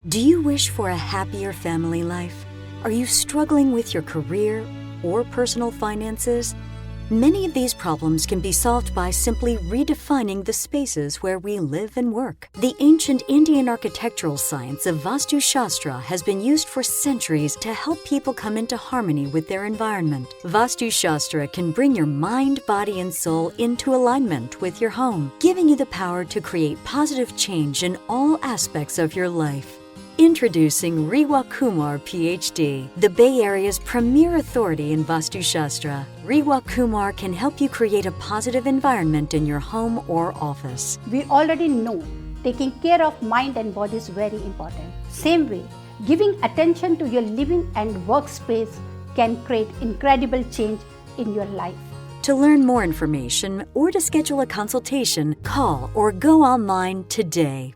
Do you wish for a happier family life? Are you struggling with your career or personal finances? Many of these problems can be solved by simply redefining the spaces where we live and work. The ancient Indian architectural science of Vastu Shastra has been used for centuries to help people come into harmony with their environment. Vastu Shastra can bring your mind, body, and soul into alignment with your home, giving you the power to create positive change in all aspects of your life. Introducing Rewa Kumar, PhD, the Bay Area's premier authority in Vastu Shastra. Rewa Kumar can help you create a positive environment in your home or office. We already know taking care of mind and body is very important. Same way, giving attention to your living and workspace can create incredible change in your life. To learn more information or to schedule a consultation, call or go online today.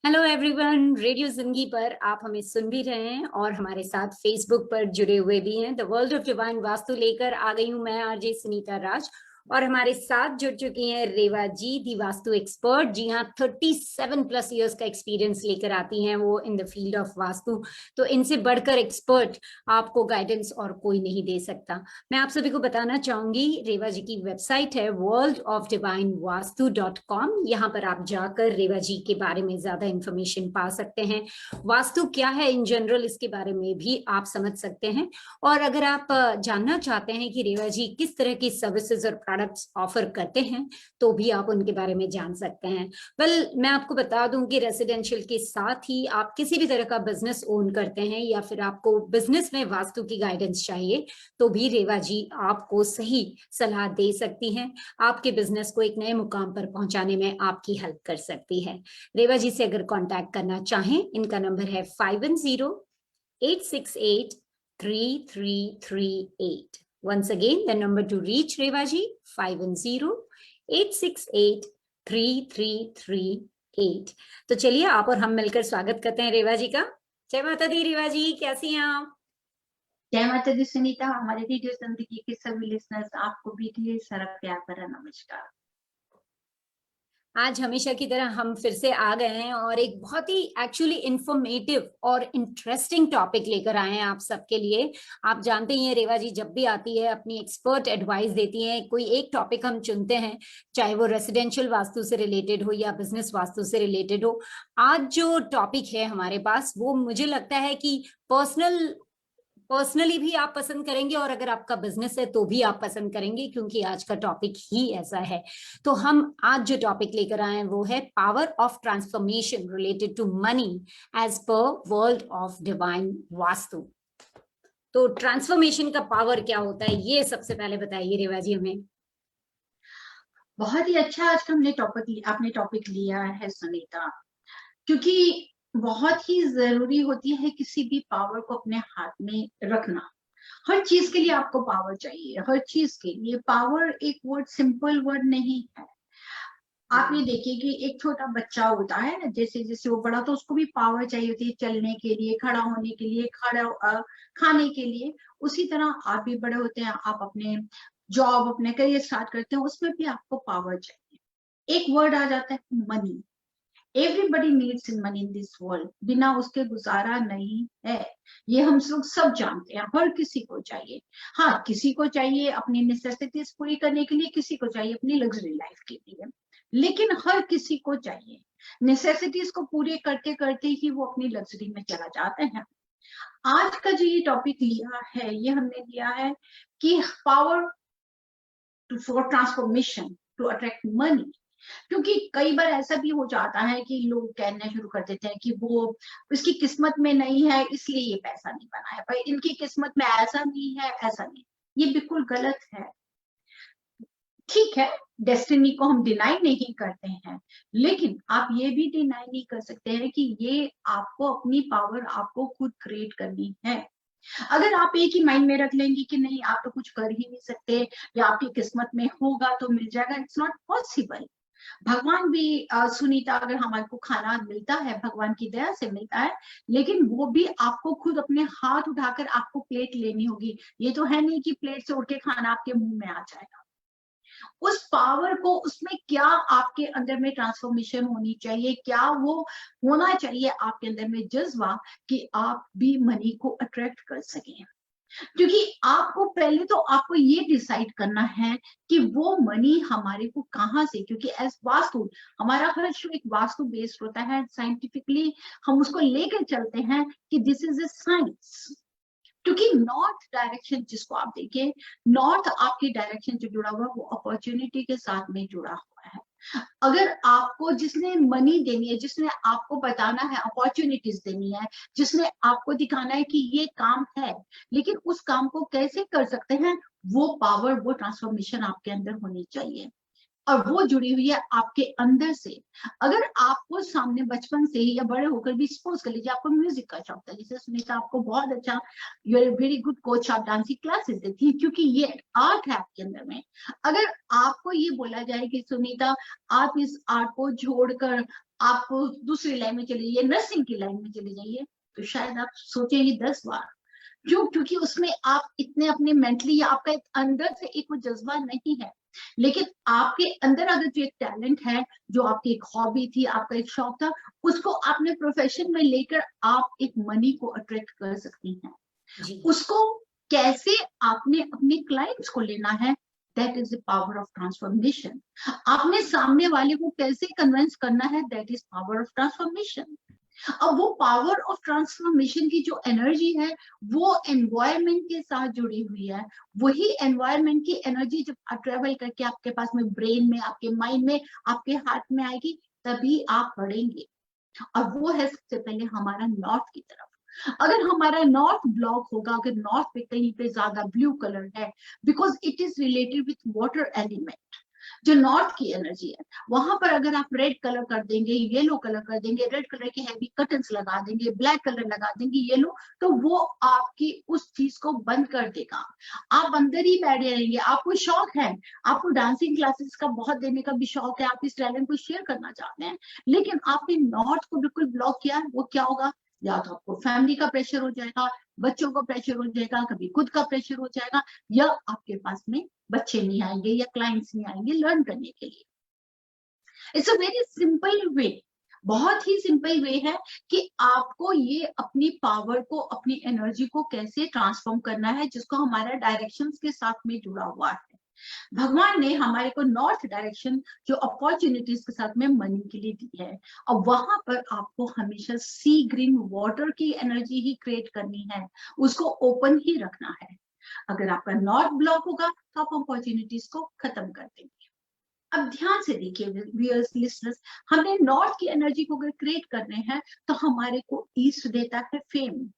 Hello everyone, radio जिंदगी पर आप हमें सुन भी रहे हैं और हमारे साथ फेसबुक पर जुड़े हुए भी हैं। The world of divine vastu लेकर आ गई हूं मैं, आरजे सुनीता राज, और हमारे साथ जुड़ चुकी हैं रेवा जी, दी वास्तु एक्सपर्ट। जी हाँ, 37+ इयर्स का एक्सपीरियंस लेकर आती हैं वो in the field of vastu. तो इनसे बढ़कर एक्सपर्ट आपको गाइडेंस और कोई नहीं दे सकता। मैं आप सभी को बताना चाहूंगी, रेवा जी की वेबसाइट है worldofdivinevastu.com। यहाँ पर आप जाकर रेवा जी के बारे में ज्यादा इंफॉर्मेशन पा सकते हैं। वास्तु क्या है इन जनरल, इसके बारे में भी आप समझ सकते हैं। और अगर आप जानना चाहते हैं कि रेवा जी किस तरह की सर्विसेज और प्रोडक्ट्स ऑफर करते हैं, तो भी आप उनके बारे में जान सकते हैं। मैं आपको बता दूं कि रेसिडेंशियल के साथ ही आप किसी भी तरह का बिजनेस ओन करते हैं या फिर आपको बिजनेस में वास्तु की गाइडेंस चाहिए, तो भी रेवा जी आपको सही सलाह दे सकती हैं। आपके बिजनेस को एक नए मुकाम पर पहुंचाने में आपकी हेल्प कर सकती है। रेवा जी से अगर कांटेक्ट करना चाहें, इनका नंबर है 5108683338। Once again, the number to reach Rewa ji, 5108683338। तो चलिए आप और हम मिलकर स्वागत करते हैं रेवा जी का। जय माता दी रेवा जी, कैसी हैं आप? जय माता दी सुनीता। हमारे रेडियो जिंदगी के सभी लिसनर्स, आपको भी ढेर सारा प्यार भरा नमस्कार। आज हमेशा की तरह हम फिर से आ गए हैं और एक बहुत ही एक्चुअली इंफॉर्मेटिव और इंटरेस्टिंग टॉपिक लेकर आए हैं आप सबके लिए। आप जानते ही हैं, रेवा जी जब भी आती है अपनी एक्सपर्ट एडवाइस देती हैं। कोई एक टॉपिक हम चुनते हैं, चाहे वो रेसिडेंशियल वास्तु से रिलेटेड हो या बिजनेस वास्तु से रिलेटेड हो। आज जो टॉपिक है हमारे पास, वो मुझे लगता है कि पर्सनली भी आप पसंद करेंगे, और अगर आपका बिजनेस है तो भी आप पसंद करेंगे, क्योंकि आज का टॉपिक ही ऐसा है। तो हम आज जो टॉपिक लेकर आए हैं वो है power of transformation related to money as per world of divine Vastu. तो ट्रांसफॉर्मेशन का पावर क्या होता है, ये सबसे पहले बताइए रेवा जी हमें। बहुत ही अच्छा आज का आपने टॉपिक लिया है सुनीता, क्योंकि बहुत ही जरूरी होती है किसी भी पावर को अपने हाथ में रखना। हर चीज के लिए आपको पावर चाहिए, हर चीज के लिए पावर एक सिंपल वर्ड नहीं है। आपने देखिए कि एक छोटा बच्चा होता है, जैसे जैसे वो बड़ा, तो उसको भी पावर चाहिए होती है चलने के लिए, खड़ा होने के लिए, खाने के लिए। उसी तरह आप भी बड़े होते हैं, आप अपने जॉब, अपने करियर स्टार्ट करते हैं, उसमें भी आपको पावर चाहिए। एक वर्ड आ जाता है money. Everybody needs in money in this world. बिना उसके गुजारा नहीं है, ये हम लोग सब जानते हैं। हर किसी को चाहिए। हाँ, किसी को चाहिए अपनी नेसेसिटीज पूरी करने के लिए, किसी को चाहिए अपनी लग्जरी लाइफ के लिए, लेकिन हर किसी को चाहिए। नेसेसिटीज को पूरे करते करते ही वो अपनी लग्जरी में चला जाते हैं। आज का जो ये टॉपिक लिया है, ये हमने लिया है कि power for transformation to attract money. क्योंकि कई बार ऐसा भी हो जाता है कि लोग कहना शुरू कर देते हैं कि वो इसकी किस्मत में नहीं है, इसलिए ये पैसा नहीं बना है। भाई, इनकी किस्मत में ऐसा नहीं है, ऐसा नहीं। ये बिल्कुल गलत है। ठीक है, डेस्टिनी को हम डिनाई नहीं करते हैं, लेकिन आप ये भी डिनाई नहीं कर सकते हैं कि ये आपको अपनी पावर आपको खुद क्रिएट करनी है। अगर आप एक ही माइंड में रख लेंगे कि नहीं, आप तो कुछ कर ही नहीं सकते, या आपकी किस्मत में होगा तो मिल जाएगा, इट्स नॉट पॉसिबल। भगवान भी सुनीता, अगर हमारे को खाना मिलता है, भगवान की दया से मिलता है, लेकिन वो भी आपको खुद अपने हाथ उठाकर आपको प्लेट लेनी होगी। ये तो है नहीं कि प्लेट से उठ के खाना आपके मुंह में आ जाएगा। उस पावर को, उसमें क्या आपके अंदर में ट्रांसफॉर्मेशन होनी चाहिए, क्या वो होना चाहिए आपके अंदर में जज्बा कि आप भी मनी को अट्रैक्ट कर सकें। क्योंकि आपको पहले तो आपको ये डिसाइड करना है कि वो मनी हमारे को कहाँ से, क्योंकि एज वास्तु हमारा हर शो एक वास्तु बेस्ड होता है, साइंटिफिकली हम उसको लेकर चलते हैं कि दिस इज ए साइंस। क्योंकि नॉर्थ डायरेक्शन जिसको आप देखिए, नॉर्थ आपकी डायरेक्शन जो जुड़ा हुआ है वो अपॉर्चुनिटी के साथ में जुड़ा हुआ है। अगर आपको जिसने मनी देनी है, जिसने आपको बताना है, अपॉर्चुनिटीज देनी है, जिसने आपको दिखाना है कि ये काम है, लेकिन उस काम को कैसे कर सकते हैं, वो पावर, वो ट्रांसफॉर्मेशन आपके अंदर होनी चाहिए और वो जुड़ी हुई है आपके अंदर से। अगर आपको सामने बचपन से ही या बड़े होकर भी, सपोज कर लीजिए आपको म्यूजिक का शौक था, जैसे सुनीता आपको बहुत अच्छा, you are very good coach, आप डांसिंग क्लासेस देती है क्योंकि ये आर्ट है आपके अंदर में। अगर आपको ये बोला जाए कि सुनीता आप इस आर्ट को छोड़कर आप दूसरी लाइन में चले जाइए, नर्सिंग की लाइन में चले जाइए, तो शायद आप सोचेंगे 10 बार। क्यों? क्योंकि उसमें आप इतने अपने मेंटली, आपका अंदर से एक वो जज्बा नहीं है। लेकिन आपके अंदर अगर जो एक टैलेंट है, जो आपकी एक हॉबी थी, आपका एक शौक था, उसको आपने प्रोफेशन में लेकर आप एक मनी को अट्रैक्ट कर सकती हैं। जी उसको कैसे आपने अपने क्लाइंट्स को लेना है, that is the power of transformation. आपने सामने वाले को कैसे कन्विंस करना है, that is power of transformation. अब वो पावर ऑफ ट्रांसफॉर्मेशन की जो एनर्जी है वो एनवायरमेंट के साथ जुड़ी हुई है। वही एनवायरमेंट की एनर्जी जब ट्रेवल करके आपके पास में, ब्रेन में, आपके माइंड में, आपके हार्ट में आएगी, तभी आप बढ़ेंगे। और वो है सबसे पहले हमारा नॉर्थ की तरफ। अगर हमारा नॉर्थ ब्लॉक होगा, अगर नॉर्थ पे कहीं पे ज्यादा ब्लू कलर है, because it is related with water element, जो नॉर्थ की एनर्जी है, वहां पर अगर आप रेड कलर कर देंगे, येलो कलर कर देंगे, रेड कलर के हैवी कर्टन्स लगा देंगे, ब्लैक कलर लगा देंगे, येलो, तो वो आपकी उस चीज को बंद कर देगा। आप अंदर ही बैठे रहेंगे। आपको शौक है, आपको डांसिंग क्लासेस का बहुत देने का भी शौक है, आप इस टैलेंट को शेयर करना चाहते हैं, लेकिन आपने नॉर्थ को बिल्कुल ब्लॉक किया, वो क्या होगा? या तो आपको फैमिली का प्रेशर हो जाएगा, बच्चों का प्रेशर हो जाएगा, कभी खुद का प्रेशर हो जाएगा, या आपके पास में बच्चे नहीं आएंगे या क्लाइंट्स नहीं आएंगे लर्न करने के लिए। It's a very simple way, बहुत ही सिंपल वे है कि आपको ये अपनी पावर को, अपनी एनर्जी को कैसे ट्रांसफॉर्म करना है, जिसको हमारा डायरेक्शंस के साथ में जुड़ा हुआ है। भगवान ने हमारे को नॉर्थ डायरेक्शन जो अपॉर्चुनिटीज के साथ में मनी के लिए दी है, और वहां पर आपको हमेशा सी ग्रीन वाटर की एनर्जी ही क्रिएट करनी है, उसको ओपन ही रखना है। अगर आपका नॉर्थ ब्लॉक होगा तो आप अपॉर्चुनिटीज को खत्म कर देंगे। अब ध्यान से देखिए व्यूअर्स, लिसनर्स, हमें नॉर्थ की एनर्जी को अगर क्रिएट करने हैं तो हमारे को ईस्ट देता है फेम,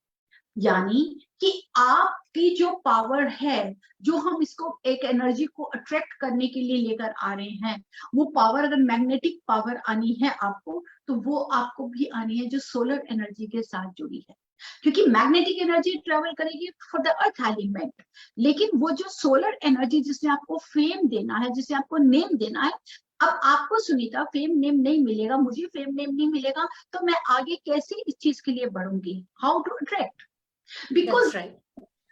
यानी कि आपकी जो पावर है, जो हम इसको एक एनर्जी को अट्रैक्ट करने के लिए लेकर आ रहे हैं, वो पावर अगर मैग्नेटिक पावर आनी है आपको, तो वो आपको भी आनी है जो सोलर एनर्जी के साथ जुड़ी है। क्योंकि मैग्नेटिक एनर्जी ट्रेवल करेगी फॉर द अर्थ एलिमेंट, लेकिन वो जो सोलर एनर्जी जिसने आपको फेम देना है, जिसने आपको नेम देना है, अब आपको सुनीता फेम नेम नहीं मिलेगा, मुझे फेम नेम नहीं मिलेगा, तो मैं आगे कैसे इस चीज के लिए बढ़ूंगी? How to attract? बिकॉज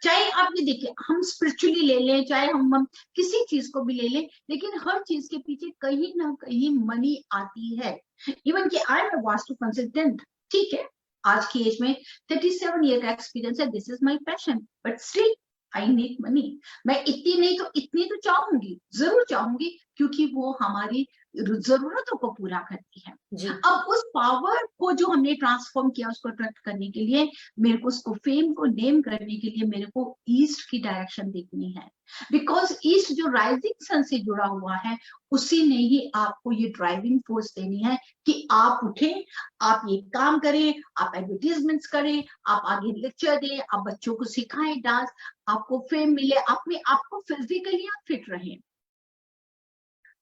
चाहे आपने देखिए, हम स्पिरिचुअली ले लें, चाहे हम किसी चीज को भी ले लें, लेकिन हर चीज के पीछे कहीं ना कहीं मनी आती है। इवन कि I am a vastu consultant, ठीक है, आज की एज में 37 ईयर का एक्सपीरियंस है, this is my passion, but still I need money. मैं इतनी नहीं तो इतनी तो चाहूंगी, जरूर चाहूंगी, क्योंकि वो हमारी जरूरतों को पूरा करती है। जी अब उस पावर को जो हमने ट्रांसफॉर्म किया, उसको अट्रैक्ट करने के लिए मेरे को, उसको फेम को नेम करने के लिए मेरे को ईस्ट की डायरेक्शन देखनी है। बिकॉज ईस्ट जो राइजिंग सन से जुड़ा हुआ है, उसी ने ही आपको ये ड्राइविंग फोर्स देनी है कि आप उठें, आप ये काम करें, आप एडवर्टीजमेंट्स करें, आप आगे लेक्चर दें, आप बच्चों को सिखाएं डांस, आपको फेम मिले, आपको फिजिकली आप फिट रहें।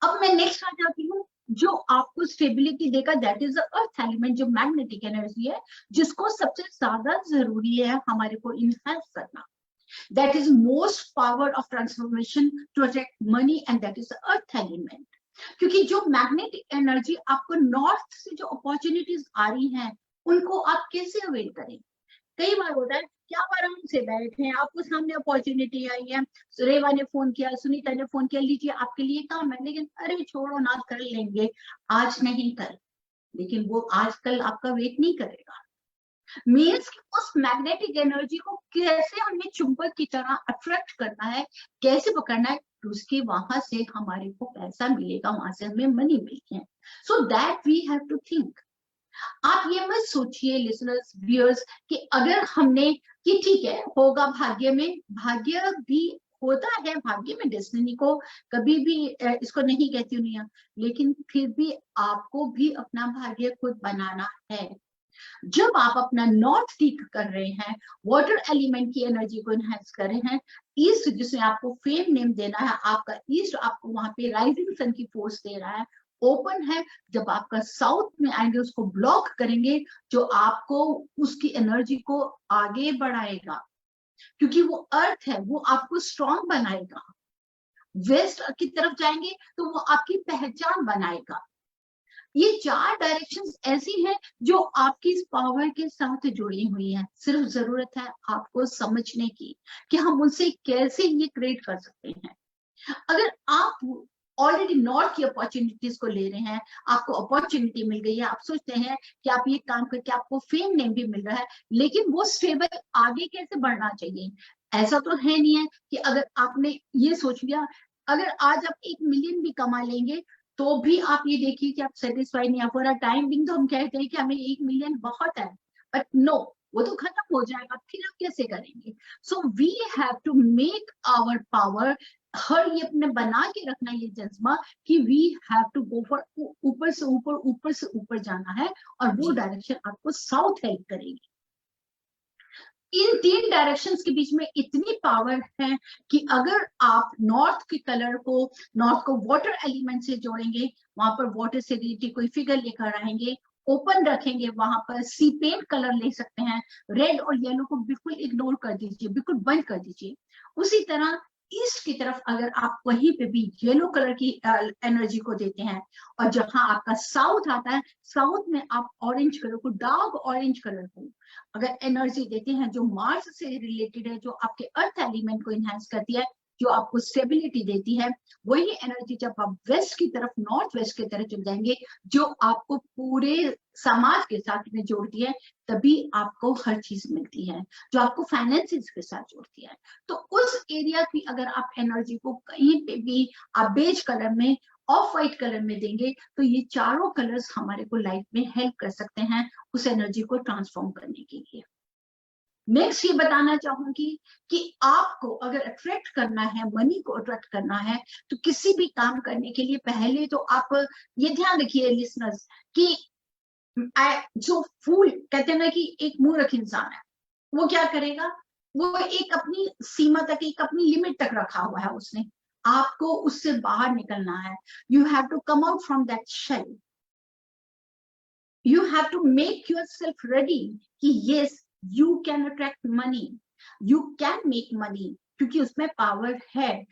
अब मैं नेक्स्ट आ जाती हूँ, जो आपको स्टेबिलिटी देगा, that is the earth element, जो मैग्नेटिक एनर्जी है, जिसको सबसे ज्यादा जरूरी है हमारे को इनहेंस करना। That is most power of transformation to attract money, and that is the earth element. क्योंकि जो मैग्नेटिक एनर्जी आपको नॉर्थ से जो अपॉर्चुनिटीज आ रही हैं, उनको आप कैसे अवेल करें? कई बार होता है कि आप आराम से बैठे हैं, आपको सामने अपॉर्चुनिटी आई है, रेवा ने फोन किया, सुनीता ने फोन किया, लीजिए आपके लिए काम है, लेकिन अरे छोड़ो ना, कर लेंगे, आज नहीं कल। लेकिन वो आजकल आपका वेट नहीं करेगा। मीन्स कि उस मैग्नेटिक एनर्जी को कैसे हमें चुंबक की तरह अट्रैक्ट करना है, कैसे पकड़ना है, तो उसके वहां से हमारे को पैसा मिलेगा, वहां से हमें मनी मिलती है। So that we have to think. आप ये मत सोचिए लिसनर्स, व्यूअर्स, कि अगर हमने, कि ठीक है होगा भाग्य में, भाग्य भी होता है, भाग्य में डेस्टिनी को कभी भी इसको नहीं कहती हूँ नहीं, लेकिन फिर भी आपको भी अपना भाग्य खुद बनाना है। जब आप अपना नॉर्थ टिक कर रहे हैं, वाटर एलिमेंट की एनर्जी को एनहांस कर रहे हैं, ईस्ट जिसमें आपको फेम नेम देना है, आपका ईस्ट आपको वहां पे राइजिंग सन की फोर्स दे रहा है, ओपन है। जब आपका साउथ में आएंगे, उसको ब्लॉक करेंगे, जो आपको उसकी एनर्जी को आगे बढ़ाएगा, क्योंकि वो अर्थ है, वो आपको स्ट्रॉन्ग बनाएगा। वेस्ट की तरफ जाएंगे तो वो आपकी पहचान बनाएगा। ये 4 डायरेक्शंस ऐसी हैं जो आपकी इस पावर के साथ जुड़ी हुई हैं। सिर्फ जरूरत है आपको समझने की कि हम उनसे कैसे ये क्रिएट कर सकते हैं। अगर आप ऑलरेडी नॉर्थ की अपॉर्चुनिटीज को ले रहे हैं, आपको अपॉर्चुनिटी मिल गई है, आप सोचते हैं कि आप ये काम करके आपको फेम नेम भी मिल रहा है, लेकिन वो स्टेबल आगे कैसे बढ़ना चाहिए। ऐसा तो है नहीं है कि अगर आपने ये सोच लिया, अगर आज आप 1 मिलियन भी कमा लेंगे तो भी आप ये देखिए कि आप सेटिस्फाई नहीं। फॉर अ टाइम बिंग तो हम कहते हैं कि हमें 1 मिलियन बहुत है, बट नो, वो तो खत्म हो जाएगा, फिर आप कैसे करेंगे। So we have to make our power, हर ये अपने बना के रखना ये जज्बा कि we have to go for ऊपर से ऊपर, ऊपर से ऊपर जाना है, और वो डायरेक्शन आपको साउथ हेल्प करेगी। इन 3 डायरेक्शंस के बीच में इतनी पावर है कि अगर आप नॉर्थ के कलर को, नॉर्थ को वाटर एलिमेंट से जोड़ेंगे, वहां पर वाटर से रिलेटेड कोई फिगर लेकर आएंगे, ओपन रखेंगे, वहां पर सी पेंट कलर ले सकते हैं, रेड और येलो को बिल्कुल इग्नोर कर दीजिए, बिल्कुल बंद कर दीजिए। उसी तरह ईस्ट की तरफ अगर आप वहीं पे भी येलो कलर की एनर्जी को देते हैं, और जहां आपका साउथ आता है, साउथ में आप ऑरेंज कलर को, डार्क ऑरेंज कलर को अगर एनर्जी देते हैं, जो मार्स से रिलेटेड है, जो आपके अर्थ एलिमेंट को इनहेंस करती है, जो आपको स्टेबिलिटी देती है, वही एनर्जी जब आप वेस्ट की तरफ, नॉर्थ वेस्ट की तरफ चल जाएंगे, जो आपको पूरे समाज के साथ में जोड़ती है, तभी आपको हर चीज मिलती है, जो आपको फाइनेंसिस के साथ जोड़ती है। तो उस एरिया की अगर आप एनर्जी को कहीं पे भी आप बेज कलर में, ऑफ व्हाइट कलर में देंगे, तो ये चारों कलर्स हमारे को लाइफ में हेल्प कर सकते हैं उस एनर्जी को ट्रांसफॉर्म करने के लिए। नेक्स्ट ये बताना चाहूंगी कि आपको अगर अट्रैक्ट करना है, मनी को अट्रैक्ट करना है, तो किसी भी काम करने के लिए पहले तो आप ये ध्यान रखिए लिसनर्स, कि जो फूल कहते हैं ना कि एक मूर्ख इंसान है, वो क्या करेगा, वो एक अपनी सीमा तक, एक अपनी लिमिट तक रखा हुआ है उसने, आपको उससे बाहर निकलना है। You have to come out from that shell, you have to make yourself ready कि yes you can attract money, you can make money, क्योंकि उसमें पावर है।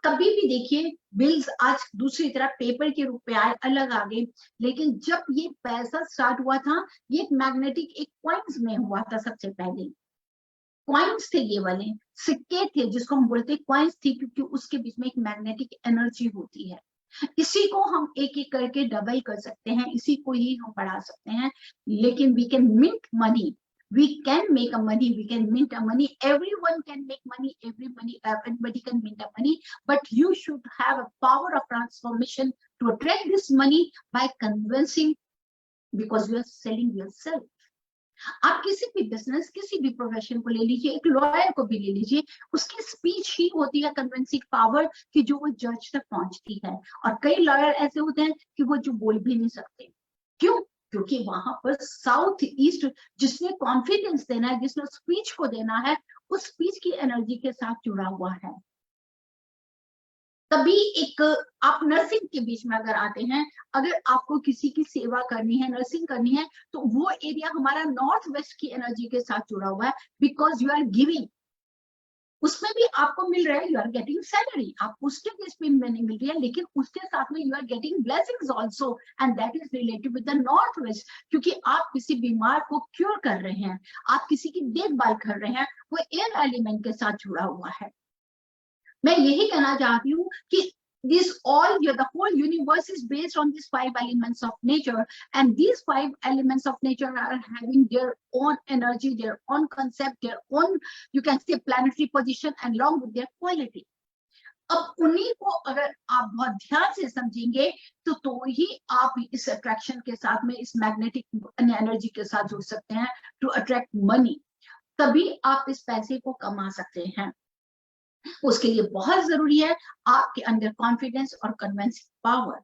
कभी भी देखिए, बिल्स आज दूसरी तरह पेपर के रूप में आए, अलग आ गए, लेकिन जब ये पैसा स्टार्ट हुआ था, ये मैग्नेटिक एक कॉइन्स में हुआ था। सबसे पहले कॉइन्स थे, ये वाले सिक्के थे, जिसको हम बोलते हैं कॉइन्स थी, क्योंकि उसके बीच में एक मैग्नेटिक एनर्जी होती है। इसी को हम एक एक करके डबल कर सकते हैं, इसी को ही हम बढ़ा सकते हैं, लेकिन we can mint money, we can make a money, we can mint a money, everyone can make money, everybody can mint a money, but you should have a power of transformation to attract this money by convincing, because you are selling yourself. आप किसी भी business, किसी भी profession को ले लीजिए, एक lawyer को भी ले लीजिए, उसकी स्पीच ही होती है कन्विंसिंग पावर कि जो वो जज तक पहुंचती है। और कई लॉयर ऐसे होते हैं कि वो जो बोल भी नहीं सकते, क्यों? क्योंकि वहां पर साउथ ईस्ट जिसने कॉन्फिडेंस देना है, जिसने स्पीच को देना है, उस स्पीच की एनर्जी के साथ जुड़ा हुआ है। तभी एक आप नर्सिंग के बीच में अगर आते हैं, अगर आपको किसी की सेवा करनी है, नर्सिंग करनी है, तो वो एरिया हमारा नॉर्थ वेस्ट की एनर्जी के साथ जुड़ा हुआ है, बिकॉज यू आर गिविंग। उसमें भी आपको मिल रहा है, यू आर गेटिंग सैलरी, आप उसके बेस पे नहीं मिल रही है, लेकिन उसके साथ में you are getting blessings also, and that is related with the north west, क्योंकि आप किसी बीमार को क्योर कर रहे हैं, आप किसी की देखभाल कर रहे हैं, वो एयर एलिमेंट के साथ जुड़ा हुआ है। मैं यही कहना चाहती हूँ कि this all the whole universe is based on these 5 elements of nature, and these 5 elements of nature are having their own energy, their own concept, their own, you can say, planetary position and along with their quality. अब उन्हीं को अगर आप बहुत ध्यान से समझेंगे तो ही आप इस अट्रैक्शन के साथ में, इस मैग्नेटिक एनर्जी के साथ जुड़ सकते हैं टू अट्रैक्ट मनी, तभी आप इस पैसे को कमा सकते हैं। उसके लिए बहुत जरूरी है आपके अंदर कॉन्फिडेंस और कन्विंसिंग पावर।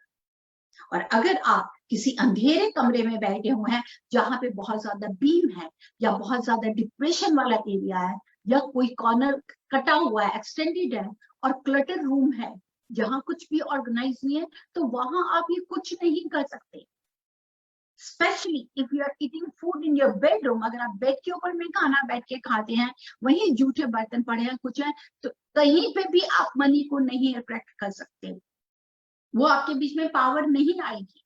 और अगर आप किसी अंधेरे कमरे में बैठे हुए हैं जहां पे बहुत ज्यादा बीम है, या बहुत ज्यादा डिप्रेशन वाला एरिया है, या कोई कॉर्नर कटा हुआ है, एक्सटेंडेड है, और क्लटर रूम है जहां कुछ भी ऑर्गेनाइज नहीं है, तो वहां आप ये कुछ नहीं कर सकते। Specially if you are eating food in your bedroom, अगर आप बेड के ऊपर में खाना बैठ के खाते हैं, वहीं जूठे बर्तन पड़े हैं, कुछ है, तो कहीं पे भी आप मनी को नहीं अट्रैक्ट कर सकते, वो आपके बीच में पावर नहीं आएगी।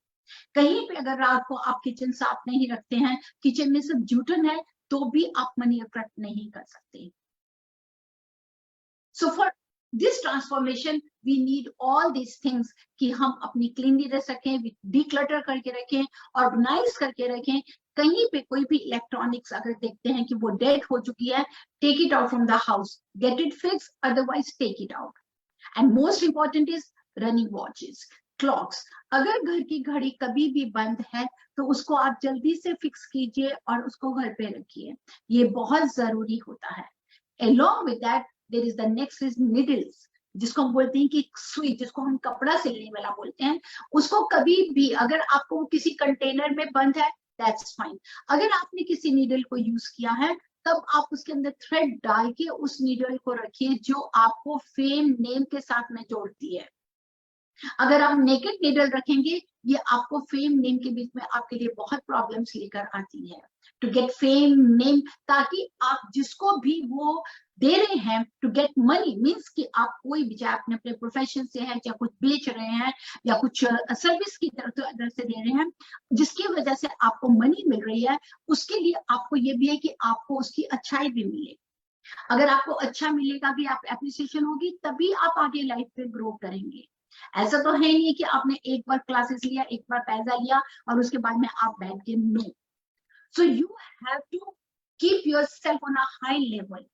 कहीं पे अगर रात को आप किचन साफ नहीं रखते हैं, किचन में सिर्फ जूठन है, तो भी आप मनी अट्रैक्ट नहीं कर सकते। So for this transformation we need all these things, कि हम अपनी क्लीनलीनेस रखें, डिक्लटर करके रखें, ऑर्गेनाइज करके रखें। कहीं पे कोई भी इलेक्ट्रॉनिक्स अगर देखते हैं कि वो डेड हो चुकी है, take it out from the house, get it fix, otherwise take it out. And most important is running watches, clocks. अगर घर की घड़ी कभी भी बंद है तो उसको आप जल्दी से फिक्स कीजिए और उसको घर पे रखिए, ये बहुत जरूरी होता है। Along with that, there is the next is needles, जिसको हम बोलते हैं कि सुई, जिसको हम कपड़ा सिलने वाला बोलते हैं, उसको कभी भी अगर आपको किसी कंटेनर में बंद है, दैट्स फाइन। अगर आपने किसी नीडल को यूज किया है, तब आप उसके अंदर थ्रेड डाल के उस नीडल को रखिए जो आपको फेम नेम के साथ में जोड़ती है। अगर आप नेकेड नीडल रखेंगे, ये आपको फेम नेम के बीच में आपके लिए बहुत प्रॉब्लम्स लेकर आती है। टू गेट फेम नेम, ताकि आप जिसको भी वो दे रहे हैं टू गेट मनी, मीन्स कि आप कोई भी, चाहे अपने अपने प्रोफेशन से है, या कुछ बेच रहे हैं, या कुछ सर्विस की तरफ से दे रहे हैं, जिसकी वजह से आपको मनी मिल रही है, उसके लिए आपको ये भी है कि आपको उसकी अच्छाई भी मिले। अगर आपको अच्छा मिलेगा भी, आप एप्रिसिएशन होगी, तभी आप आगे लाइफ में ग्रो करेंगे। ऐसा तो है नहीं कि आपने एक बार क्लासेस लिया, एक बार पैसा लिया और उसके बाद में आप बैठ के, no. So you have to keep yourself on a high level.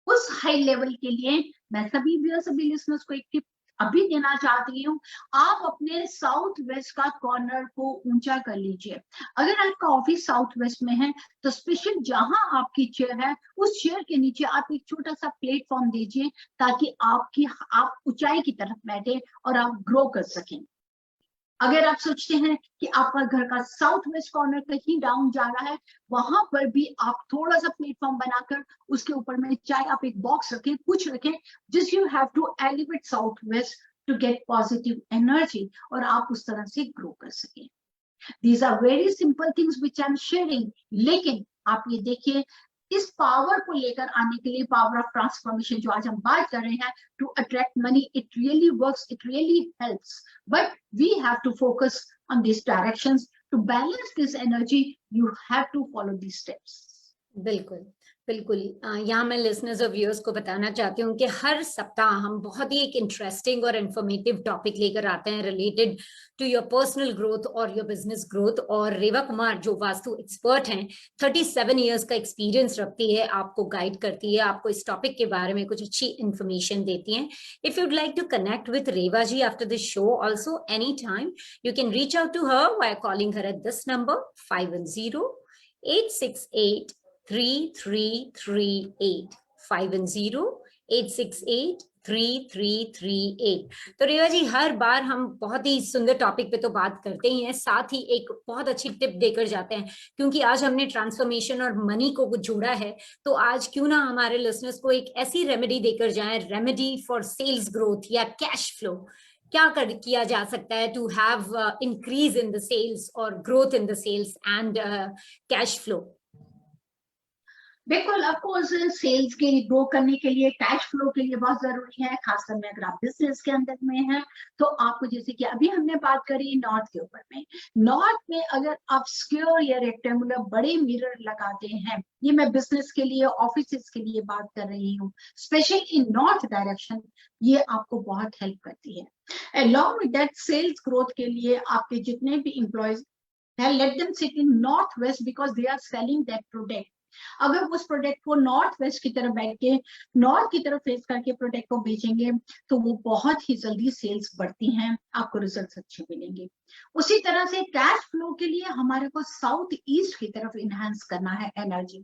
उस हाई लेवल के लिए मैं सभी लिसनर्स को एक टिप अभी देना चाहती हूँ। आप अपने साउथ वेस्ट का कॉर्नर को ऊंचा कर लीजिए। अगर आपका ऑफिस साउथ वेस्ट में है, तो स्पेशल जहां आपकी चेयर है, उस चेयर के नीचे आप एक छोटा सा प्लेटफॉर्म दीजिए, ताकि आप ऊंचाई की तरफ बैठे और आप ग्रो कर सकें। अगर आप सोचते हैं कि आपका घर का साउथ वेस्ट कॉर्नर कहीं डाउन जा रहा है, वहां पर भी आप थोड़ा सा प्लेटफॉर्म बनाकर उसके ऊपर में चाहे आप एक बॉक्स रखें, कुछ रखें, जिस you have to elevate south west to get positive energy, और आप उस तरह से ग्रो कर सकें। These are very simple things which I am sharing, लेकिन आप ये देखिए, इस पावर को लेकर आने के लिए, पावर ऑफ ट्रांसफॉर्मेशन जो आज हम बात कर रहे हैं, to attract money, it really works, it really helps, but we have to focus on this directions. To balance this energy, you have to follow this steps. बिल्कुल बिल्कुल। यहाँ मैं लिसनर्स और व्यूअर्स को बताना चाहती हूँ कि हर सप्ताह हम बहुत ही एक इंटरेस्टिंग और इंफॉर्मेटिव टॉपिक लेकर आते हैं related to your personal growth और योर बिजनेस ग्रोथ। और रेवा कुमार जो वास्तु एक्सपर्ट हैं, 37 इयर्स का एक्सपीरियंस रखती है, आपको गाइड करती है, आपको इस टॉपिक के बारे में कुछ अच्छी इन्फॉर्मेशन देती हैं। If you'd like to connect with Reva ji after this show also any time, you can reach out to her by calling her at this number 510-868-3338 510-868-3338। तो रेवा जी, हर बार हम बहुत ही सुंदर टॉपिक पे तो बात करते ही हैं, साथ ही एक बहुत अच्छी टिप देकर जाते हैं, क्योंकि आज हमने ट्रांसफॉर्मेशन और मनी को जोड़ा है, तो आज क्यों ना हमारे लिसनर्स को एक ऐसी रेमेडी देकर जाएं, रेमेडी फॉर सेल्स ग्रोथ या कैश फ्लो। क्या किया जा सकता है to have increase in the sales और growth in the sales and cash flow? बिल्कुल, ऑफकोर्स सेल्स के ग्रो करने के लिए, कैश फ्लो के लिए बहुत जरूरी है, खासकर में अगर आप बिजनेस के अंदर में हैं, तो आपको जैसे कि अभी हमने बात करी नॉर्थ के ऊपर में, नॉर्थ में अगर आप स्क्वायर या रेक्टेंगुलर बड़े मिरर लगाते हैं, ये मैं बिजनेस के लिए, ऑफिस के लिए बात कर रही हूँ, स्पेशल इन नॉर्थ डायरेक्शन, ये आपको बहुत हेल्प करती है। Along with that, sales growth के लिए आपके जितने भी एम्प्लॉयज है, let them sit in north west because they are selling that product. अगर उस प्रोडक्ट को नॉर्थ वेस्ट की तरफ बैठ के, नॉर्थ की तरफ फेस करके प्रोडक्ट को बेचेंगे, तो वो बहुत ही जल्दी सेल्स बढ़ती हैं, आपको रिजल्ट्स अच्छे मिलेंगे। उसी तरह से कैश फ्लो के लिए हमारे को साउथ ईस्ट की तरफ इनहेंस करना है एनर्जी।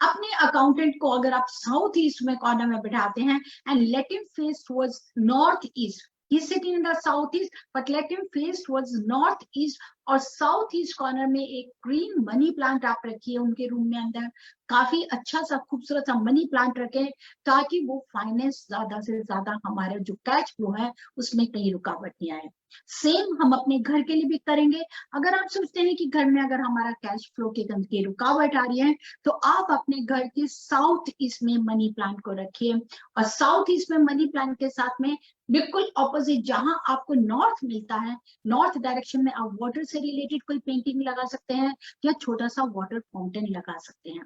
अपने अकाउंटेंट को अगर आप साउथ ईस्ट में कॉर्नर में बैठाते हैं and let him face towards north east, he's sitting in the southeast but let him face towards northeast, और साउथ ईस्ट कॉर्नर में एक ग्रीन मनी प्लांट आप रखिए उनके रूम में अंदर, काफी अच्छा सा खूबसूरत सा मनी प्लांट रखें, ताकि वो फाइनेंस ज्यादा से ज्यादा, हमारा जो कैश फ्लो है उसमें कहीं रुकावट नहीं आए। सेम हम अपने घर के लिए भी करेंगे। अगर आप सोचते हैं कि घर में अगर हमारा कैश फ्लो की रुकावट आ रही है, तो आप अपने घर के साउथ ईस्ट में मनी प्लांट को रखिए, और साउथ ईस्ट में मनी प्लांट के साथ में बिल्कुल ऑपोजिट जहां आपको नॉर्थ मिलता है, नॉर्थ डायरेक्शन में आप वाटर से रिलेटेड कोई पेंटिंग लगा सकते हैं या छोटा सा वाटर फाउंटेन लगा सकते हैं।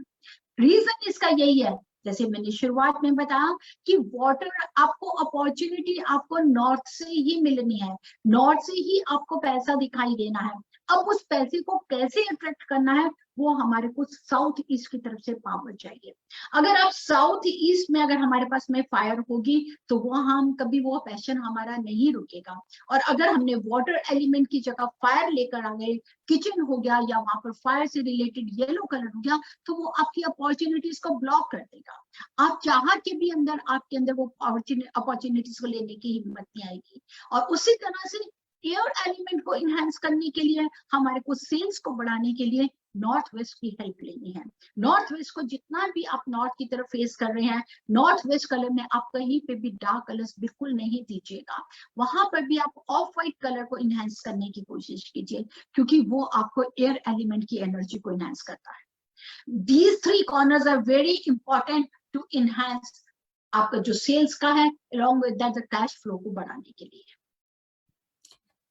रीजन इसका यही है, जैसे मैंने शुरुआत में बताया कि वाटर आपको अपॉर्चुनिटी आपको नॉर्थ से ही मिलनी है, नॉर्थ से ही आपको पैसा दिखाई देना है। अब उस पैसे को कैसे अट्रैक्ट करना है, वो हमारे को साउथ ईस्ट की तरफ से पावर चाहिए। अगर आप साउथ ईस्ट में अगर हमारे पास में फायर होगी, तो वो हम कभी वो पैशन हमारा नहीं रुकेगा। और अगर हमने वाटर एलिमेंट की जगह फायर लेकर आ गए, किचन हो गया या वहां पर फायर से रिलेटेड येलो कलर हो गया, तो वो आपकी अपॉर्चुनिटीज को ब्लॉक कर देगा। आप चाह के भी अंदर आपके अंदर वो अपॉर्चुनिटीज को लेने की हिम्मत नहीं आएगी। और उसी तरह से एयर एलिमेंट को इनहेंस करने के लिए, हमारे को सेल्स को बढ़ाने के लिए नॉर्थ वेस्ट की हेल्प लेनी है। नॉर्थ वेस्ट को जितना भी आप नॉर्थ की तरफ फेस कर रहे हैं, नॉर्थ वेस्ट कलर में आप कहीं पे भी डार्क कलर्स बिल्कुल नहीं दीजिएगा। वहां पर भी आप ऑफ व्हाइट कलर को इनहेंस करने की कोशिश कीजिए, क्योंकि वो आपको एयर एलिमेंट की एनर्जी को इनहेंस करता है। These three corners are very important to enhance आपका जो सेल्स का है, along with that the cash flow को बढ़ाने के लिए।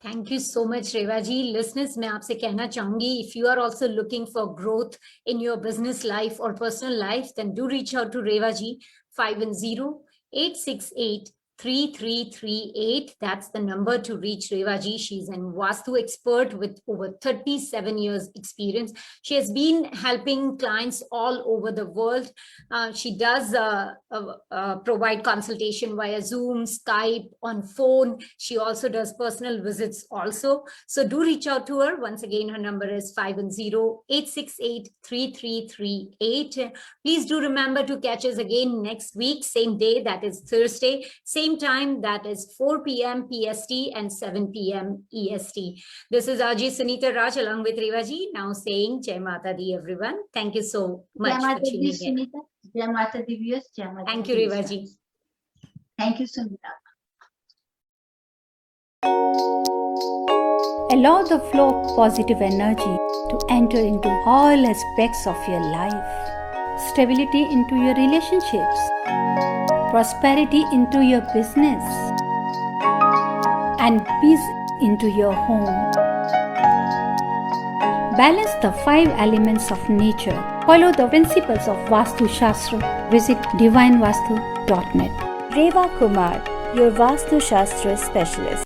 Thank you so much Reva ji. Listeners, मैं आपसे कहना चाहूंगी, if you are also looking for growth in your business life और personal life, then do reach out to Reva ji. 510-868-3338. That's the number to reach Reva ji. She's an Vastu expert with over 37 years experience. She has been helping clients all over the world. She does provide consultation via Zoom, Skype, on phone. She also does personal visits also. So do reach out to her. Once again, her number is 510-868-3338. Please do remember to catch us again next week, same day, that is Thursday, same time, that is 4 p.m. PST and 7 p.m. EST. This is RJ Sunita Raj along with Reva ji, now saying Jai Mata Di everyone. Thank you so much for tuning in. Jai Mata Di viewers, Jai Mata Di. Thank you Reva ji. Thank you Sunita. Allow the flow of positive energy to enter into all aspects of your life. Stability into your relationships. Prosperity into your business. And peace into your home. Balance the 5 elements of nature. Follow the principles of Vastu Shastra. Visit divinevastu.net. Reva Kumar, your Vastu Shastra specialist.